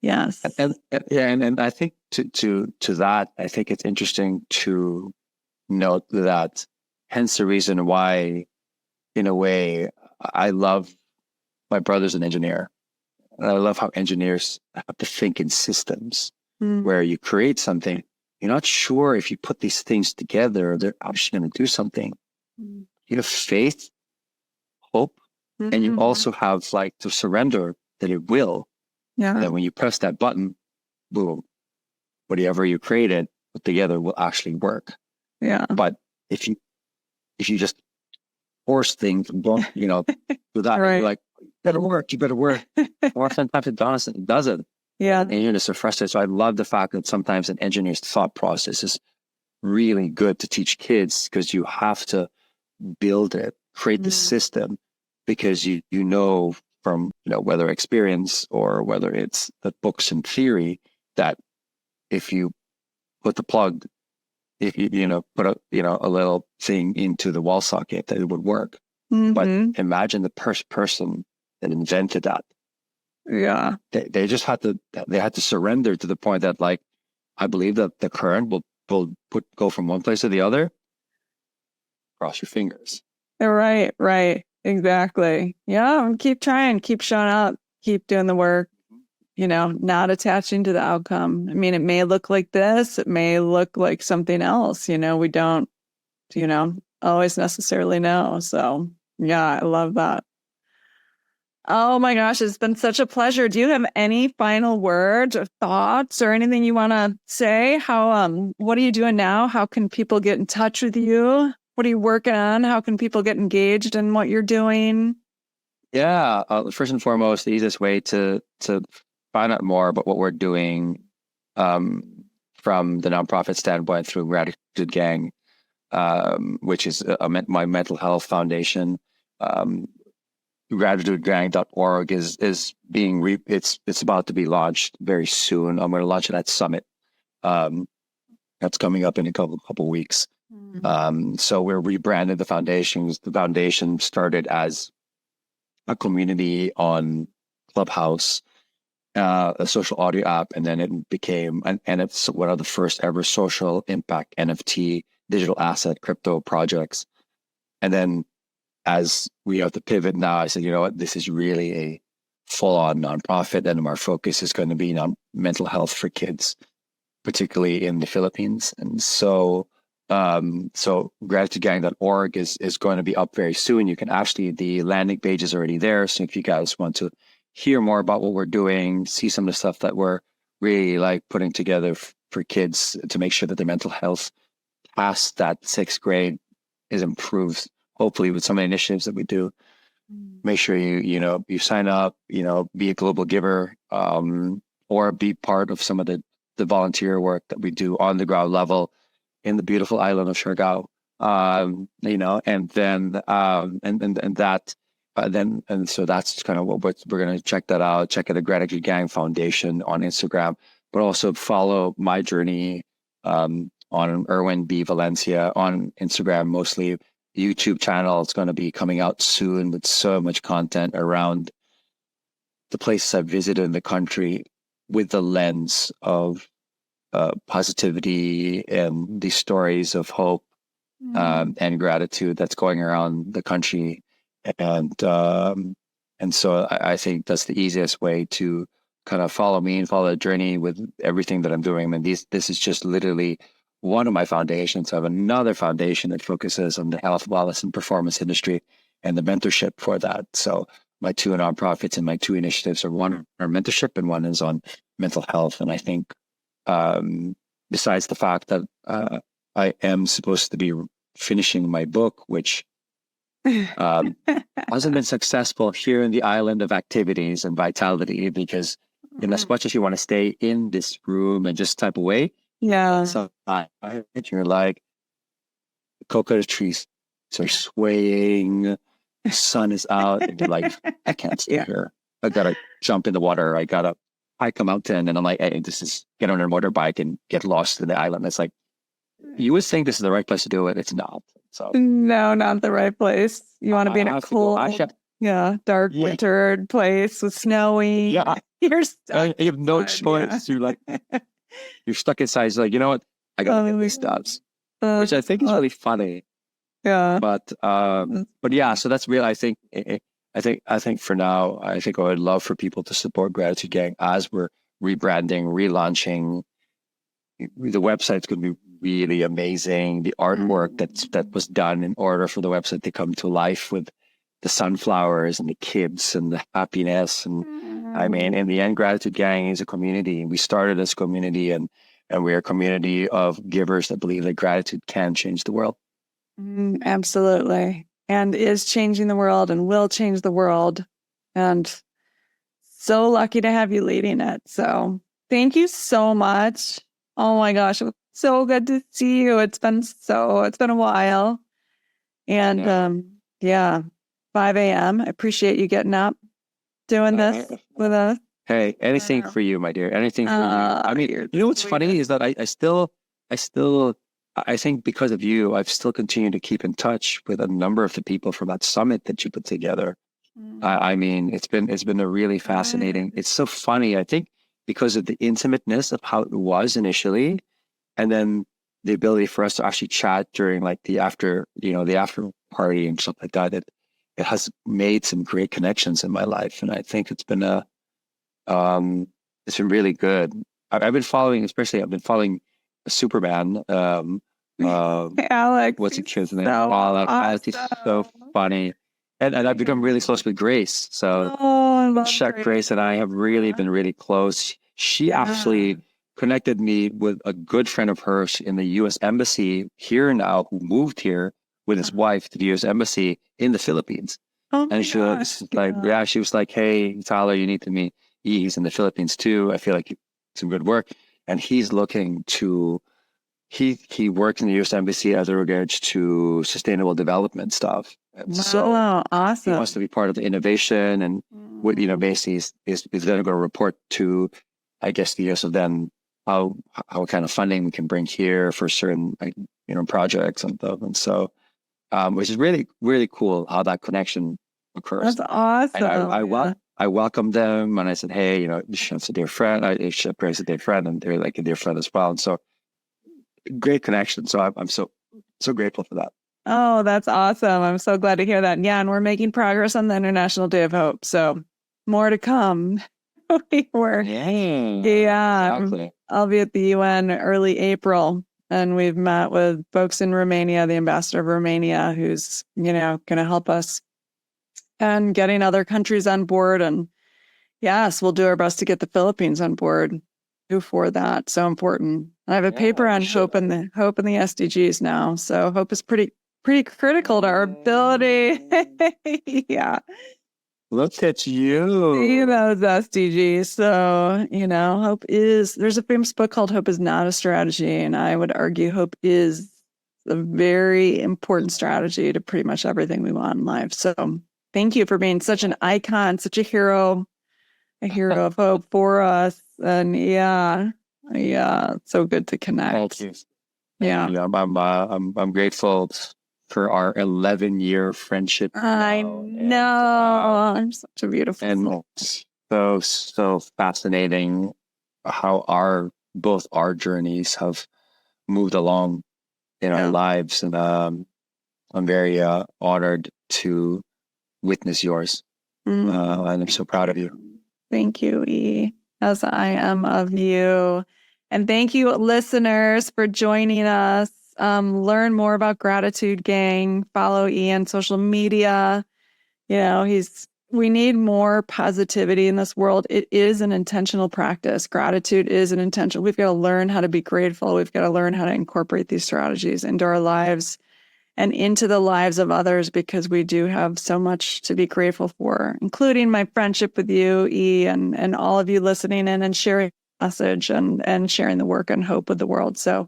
yes. And I think to that, I think it's interesting to note that, hence the reason why, in a way, I love my brother's an engineer. And I love how engineers have to think in systems where you create something. You're not sure if you put these things together, they're actually going to do something. You have faith, hope, and you also have to surrender that it will. Yeah. And then when you press that button, boom, whatever you created put together will actually work. Yeah. But if you just force things and don't, do that, right. You're like, you better work. Or sometimes it doesn't. Yeah. And you're just so frustrated. So I love the fact that sometimes an engineer's thought process is really good to teach kids, because you have to build it, create the system, because you know from whether experience or whether it's the books and theory, that if you put the plug, if you put a little thing into the wall socket, that it would work. But imagine the person that invented that. Yeah, they just had to surrender to the point that, I believe that the current will go from one place to the other. Cross your fingers. Right. Exactly. Yeah, and keep trying, keep showing up, keep doing the work, not attaching to the outcome. I mean, it may look like this, it may look like something else, we don't, always necessarily know. So yeah, I love that. Oh my gosh, it's been such a pleasure. Do you have any final words or thoughts or anything you want to say? What are you doing now? How can people get in touch with you? What are you working on? How can people get engaged in what you're doing? Yeah, first and foremost, the easiest way to find out more about what we're doing from the nonprofit standpoint through Gratitude Gang, which is my mental health foundation. Gratitudegang.org is being it's about to be launched very soon. I'm going to launch it at Summit. That's coming up in a couple weeks. So we're rebranded the foundations. The foundation started as a community on Clubhouse, a social audio app, and then it became and it's one of the first ever social impact NFT digital asset crypto projects. And then as we have to pivot now, I said, you know what, this is really a full-on nonprofit, and our focus is going to be on mental health for kids, particularly in the Philippines. And so gratitudegang.org is going to be up very soon. You can actually, the landing page is already there. So if you guys want to hear more about what we're doing, see some of the stuff that we're really putting together for kids to make sure that their mental health past that 6th grade is improved, hopefully with some of the initiatives that we do. Make sure you sign up, be a global giver, or be part of some of the volunteer work that we do on the ground level in the beautiful island of Siargao. So that's kind of what we're going to check that out. Check out the Gratitude Gang Foundation on Instagram, but also follow my journey on Erwin B. Valencia on Instagram, mostly. YouTube channel is going to be coming out soon with so much content around the places I've visited in the country with the lens of positivity and these stories of hope and gratitude that's going around the country. And so I think that's the easiest way to kind of follow me and follow the journey with everything that I'm doing. I mean, this is just literally one of my foundations. I have another foundation that focuses on the health, wellness, and performance industry and the mentorship for that. So my two nonprofits and my two initiatives are one are mentorship and one is on mental health. And I think besides the fact that I am supposed to be finishing my book, which hasn't been successful here in the island of activities and vitality, because in as much as you want to stay in this room and just type away, so you're like coconut trees are swaying, the sun is out, and you're like, I can't stay here. I gotta jump in the water. I gotta hike a mountain, and I'm like, hey, this is get on a motorbike and get lost in the island. It's like you would think this is the right place to do it. It's not. So no, not the right place. You want to be in a cool, dark winter place with snowy. Yeah, you're stuck. you have no choice. You're like, you're stuck inside. It's like, you know what? I gotta get these stops, which I think is really funny. Yeah, but yeah. So that's real. I think for now, I think I would love for people to support Gratitude Gang as we're rebranding, relaunching. The website's going to be really amazing. The artwork that was done in order for the website to come to life with the sunflowers and the kids and the happiness. And I mean, in the end, Gratitude Gang is a community. We started this community and we're a community of givers that believe that gratitude can change the world. Absolutely. And is changing the world and will change the world. And so lucky to have you leading it. So thank you so much. Oh my gosh, it was so good to see you. It's been a while. And 5 a.m. I appreciate you getting up, doing this with us. Hey, anything for you, my dear. Anything for you. I mean, you know what's funny is that I still, I think because of you, I've still continued to keep in touch with a number of the people from that summit that you put together. I mean, it's been a really fascinating. It's so funny. I think because of the intimateness of how it was initially, and then the ability for us to actually chat during like the after party and stuff like that. It has made some great connections in my life, and I think it's been really good. I've been following Superman. Alex, what's the kid's name? So Alex, he's so funny. And I've become really close with Grace. So Chuck, Grace and I have really been really close. She actually connected me with a good friend of hers in the U.S. Embassy here now, who moved here with his wife to the U.S. Embassy in the Philippines. And she was like, hey, Tyler, you need to meet. He's in the Philippines too. I feel like some good work. And he's looking to, he works in the U.S. Embassy as regards to sustainable development stuff. So awesome. He wants to be part of the innovation, and what basically is then going to report to, I guess, the US of then how kind of funding we can bring here for certain projects and stuff. And so, which is really, really cool how that connection occurs. That's awesome. And I welcomed them, and I said, hey, Shep's a dear friend. Shep Grace is a dear friend, and they're like a dear friend as well. And so, great connection. So I'm so grateful for that. Oh, that's awesome. I'm so glad to hear that. Yeah, and we're making progress on the International Day of Hope. So more to come. Exactly. I'll be at the UN early April, and we've met with folks in Romania, the ambassador of Romania, who's, going to help us and getting other countries on board. And yes, we'll do our best to get the Philippines on board for that. So important. I have a paper on hope and the SDGs now. So hope is pretty critical to our ability. Yeah. Look at you. See those SDGs. So, hope there's a famous book called Hope is Not a Strategy. And I would argue hope is a very important strategy to pretty much everything we want in life. So thank you for being such an icon, such a hero of hope for us. And it's so good to connect. Thank you. Yeah. I'm grateful for our 11-year friendship. I know. I'm such a beautiful soul. So fascinating how both our journeys have moved along in our lives, and I'm very honored to witness yours, and I'm so proud of you. Thank you, E, as I am of you. And thank you, listeners, for joining us. Learn more about Gratitude Gang. Follow E on social media. We need more positivity in this world. It is an intentional practice. Gratitude is an intentional. We've got to learn how to be grateful. We've got to learn how to incorporate these strategies into our lives and into the lives of others, because we do have so much to be grateful for, including my friendship with you, E, and all of you listening in and sharing the message and sharing the work and hope with the world. So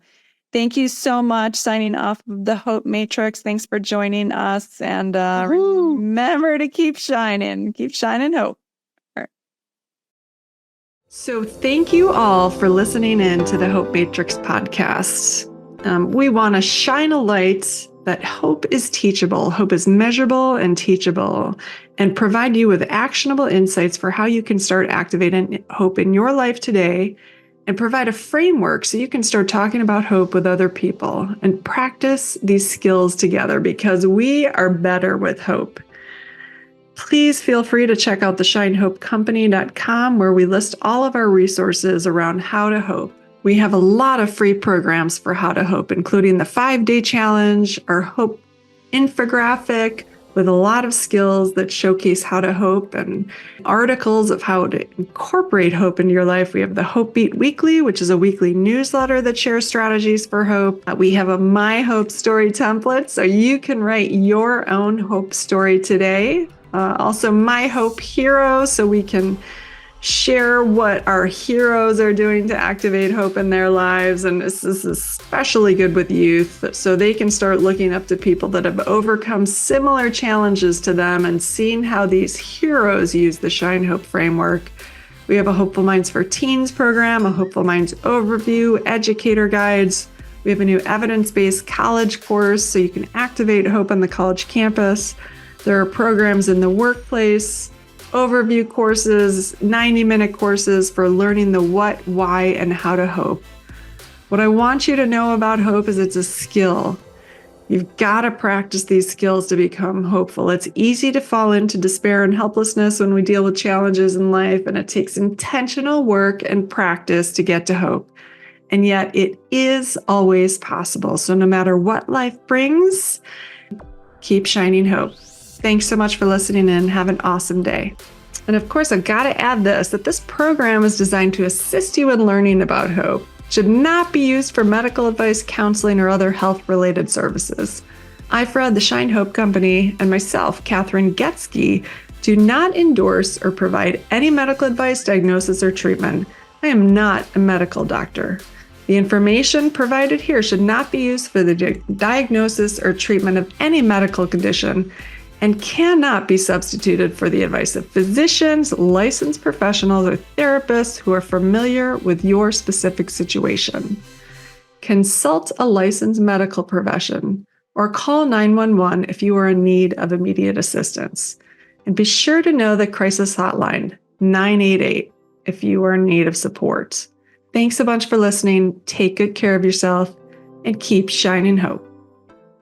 thank you so much. Signing off of the Hope Matrix. Thanks for joining us. And remember to keep shining hope. So thank you all for listening in to the Hope Matrix podcast. We want to shine a light that hope is teachable, hope is measurable and teachable, and provide you with actionable insights for how you can start activating hope in your life today, and provide a framework so you can start talking about hope with other people and practice these skills together, because we are better with hope. Please feel free to check out theshinehopecompany.com, where we list all of our resources around how to hope. We have a lot of free programs for how to hope, including the 5-day challenge, our hope infographic with a lot of skills that showcase how to hope, and articles of how to incorporate hope into your life. We have the Hope Beat Weekly, which is a weekly newsletter that shares strategies for hope. We have a My Hope Story template, so you can write your own hope story today. Also, My Hope Hero, so we can share what our heroes are doing to activate hope in their lives. And this is especially good with youth, so they can start looking up to people that have overcome similar challenges to them and seeing how these heroes use the Shine Hope framework. We have a Hopeful Minds for Teens program, a Hopeful Minds overview, educator guides. We have a new evidence-based college course so you can activate hope on the college campus. There are programs in the workplace, overview courses, 90-minute courses for learning the what, why, and how to hope. What I want you to know about hope is it's a skill. You've got to practice these skills to become hopeful. It's easy to fall into despair and helplessness when we deal with challenges in life, and it takes intentional work and practice to get to hope. And yet it is always possible. So no matter what life brings, keep shining hope. Thanks so much for listening in. Have an awesome day. And of course, I've got to add that this program is designed to assist you in learning about hope. It should not be used for medical advice, counseling, or other health-related services. I, Fred, the Shine Hope Company, and myself, Kathryn Goetzke, do not endorse or provide any medical advice, diagnosis, or treatment. I am not a medical doctor. The information provided here should not be used for the diagnosis or treatment of any medical condition, and cannot be substituted for the advice of physicians, licensed professionals, or therapists who are familiar with your specific situation. Consult a licensed medical profession or call 911 if you are in need of immediate assistance. And be sure to know the crisis hotline, 988, if you are in need of support. Thanks a bunch for listening. Take good care of yourself and keep shining hope.